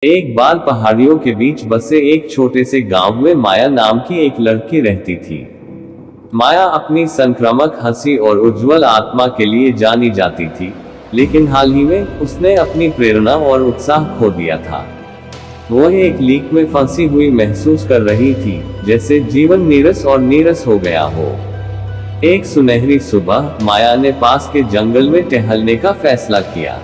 एक बार पहाड़ियों के बीच बसे एक छोटे से गांव में माया नाम की एक लड़की रहती थी। माया अपनी संक्रामक हंसी और उज्जवल आत्मा के लिए जानी जाती थी, लेकिन हाल ही में उसने अपनी प्रेरणा और उत्साह खो दिया था। वह एक लीक में फंसी हुई महसूस कर रही थी, जैसे जीवन नीरस और नीरस हो गया हो। एक सुनहरी सुबह माया ने पास के जंगल में टहलने का फैसला किया।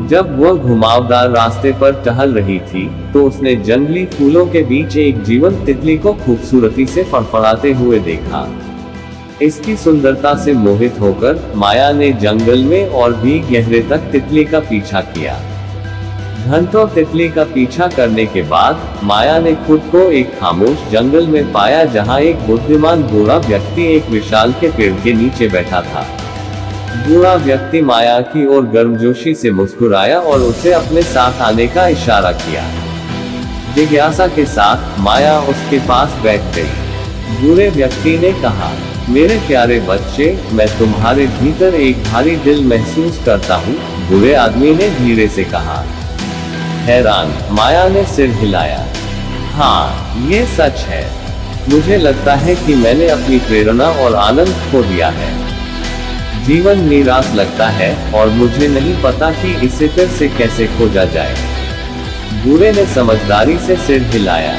जब वह घुमावदार रास्ते पर टहल रही थी, तो उसने जंगली फूलों के बीच एक जीवंत तितली को खूबसूरती से फड़फड़ाते हुए देखा। इसकी सुंदरता से मोहित होकर माया ने जंगल में और भी गहरे तक तितली का पीछा किया। घंटों तितली का पीछा करने के बाद माया ने खुद को एक खामोश जंगल में पाया, जहां एक बुद्धिमान बूढ़ा व्यक्ति एक विशाल के पेड़ के नीचे बैठा था। बूढ़ा व्यक्ति माया की ओर गर्मजोशी से मुस्कुराया और उसे अपने साथ आने का इशारा किया। जिज्ञासा के साथ माया उसके पास बैठ गई। बूढ़े व्यक्ति ने कहा, मेरे प्यारे बच्चे, मैं तुम्हारे भीतर एक भारी दिल महसूस करता हूँ। बूढ़े आदमी ने धीरे से कहा। हैरान माया ने सिर हिलाया। हाँ, ये सच है। मुझे लगता है कि मैंने अपनी प्रेरणा और आनंद खो दिया है। जीवन निराश लगता है और मुझे नहीं पता कि इसे फिर से कैसे खोजा जाए। बूढ़े ने समझदारी से सिर हिलाया।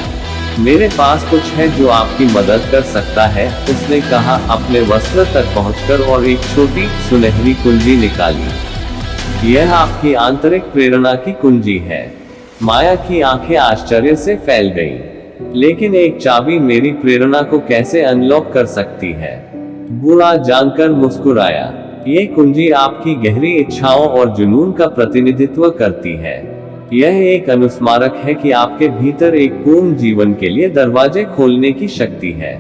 मेरे पास कुछ है जो आपकी मदद कर सकता है, उसने कहा, अपने वस्त्र तक पहुंचकर और एक छोटी सुनहरी कुंजी निकाली। यह आपकी आंतरिक प्रेरणा की कुंजी है। माया की आंखें आश्चर्य से फैल गईं। लेकिन एक चाबी मेरी प्रेरणा को कैसे अनलॉक कर सकती है? बूढ़ा जानकर मुस्कुराया। ये कुंजी आपकी गहरी इच्छाओं और जुनून का प्रतिनिधित्व करती है। यह एक अनुस्मारक है कि आपके भीतर एक पूर्ण जीवन के लिए दरवाजे खोलने की शक्ति है।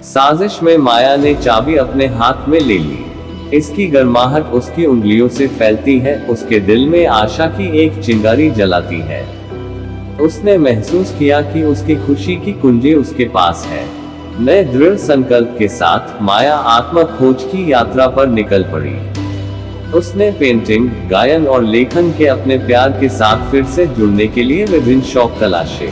साजिश में माया ने चाबी अपने हाथ में ले ली। इसकी गर्माहट उसकी उंगलियों से फैलती है, उसके दिल में आशा की एक चिंगारी जलाती है। उसने महसूस किया कि उसकी खुशी की कुंजी उसके पास है। नए दृढ़ संकल्प के साथ माया आत्मा खोज की यात्रा पर निकल पड़ी। उसने पेंटिंग, गायन और लेखन के अपने प्यार के साथ फिर से जुड़ने के लिए विभिन्न शौक तलाशे।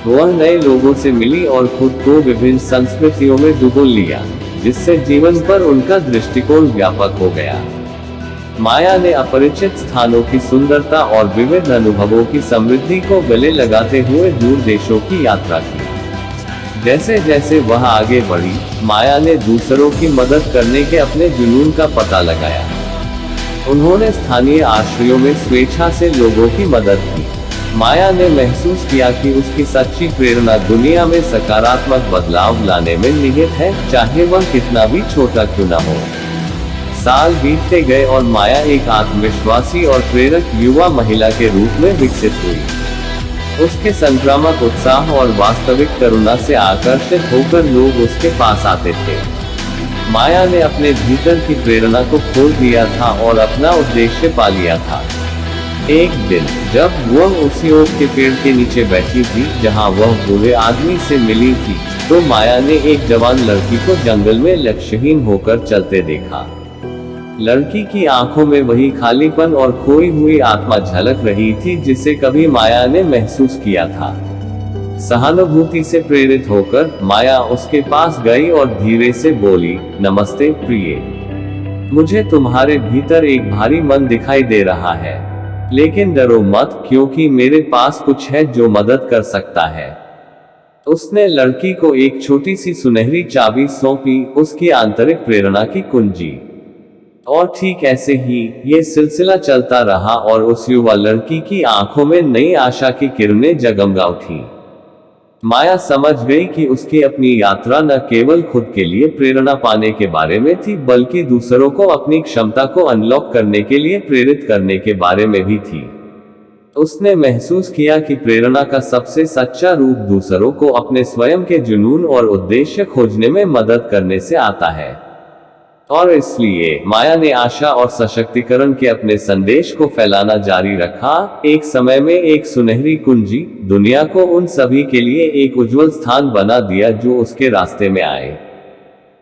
वह नए लोगों से मिली और खुद को विभिन्न संस्कृतियों में डुबो लिया, जिससे जीवन पर उनका दृष्टिकोण व्यापक हो गया। माया ने अपरिचित स्थानों की सुंदरता और विविध अनुभवों की समृद्धि को गले लगाते हुए दूर देशों की यात्रा की। जैसे जैसे वह आगे बढ़ी, माया ने दूसरों की मदद करने के अपने जुनून का पता लगाया। उन्होंने स्थानीय आश्रयों में स्वेच्छा से लोगों की मदद की। माया ने महसूस किया कि उसकी सच्ची प्रेरणा दुनिया में सकारात्मक बदलाव लाने में निहित है, चाहे वह कितना भी छोटा क्यों न हो। साल बीतते गए और माया एक आत्मविश्वासी और प्रेरक युवा महिला के रूप में विकसित हुई। उसके संक्रामक उत्साह और वास्तविक करुणा से आकर्षित होकर लोग उसके पास आते थे। माया ने अपने भीतर की प्रेरणा को खोल दिया था और अपना उद्देश्य पा लिया था। एक दिन जब वह उसी ओक के पेड़ के नीचे बैठी थी जहां वह बूढ़े आदमी से मिली थी, तो माया ने एक जवान लड़की को जंगल में लक्ष्यहीन होकर चलते देखा। लड़की की आंखों में वही खालीपन और खोई हुई आत्मा झलक रही थी जिसे कभी माया ने महसूस किया था। सहानुभूति से प्रेरित होकर माया उसके पास गई और धीरे से बोली, नमस्ते प्रिय। मुझे तुम्हारे भीतर एक भारी मन दिखाई दे रहा है, लेकिन डरो मत, क्योंकि मेरे पास कुछ है जो मदद कर सकता है। उसने लड़की को एक छोटी सी सुनहरी चाबी सौंपी, उसकी आंतरिक प्रेरणा की कुंजी। और ठीक ऐसे ही ये सिलसिला चलता रहा और उस युवा लड़की की आंखों में नई आशा की किरणें जगमगा उठी। माया समझ गई कि उसकी अपनी यात्रा न केवल खुद के लिए प्रेरणा पाने के बारे में थी, बल्कि दूसरों को अपनी क्षमता को अनलॉक करने के लिए प्रेरित करने के बारे में भी थी। उसने महसूस किया कि प्रेरणा का सबसे सच्चा रूप दूसरों को अपने स्वयं के जुनून और उद्देश्य खोजने में मदद करने से आता है। और इसलिए माया ने आशा और सशक्तिकरण के अपने संदेश को फैलाना जारी रखा। एक समय में एक सुनहरी कुंजी दुनिया को उन सभी के लिए एक उज्जवल स्थान बना दिया जो उसके रास्ते में आए।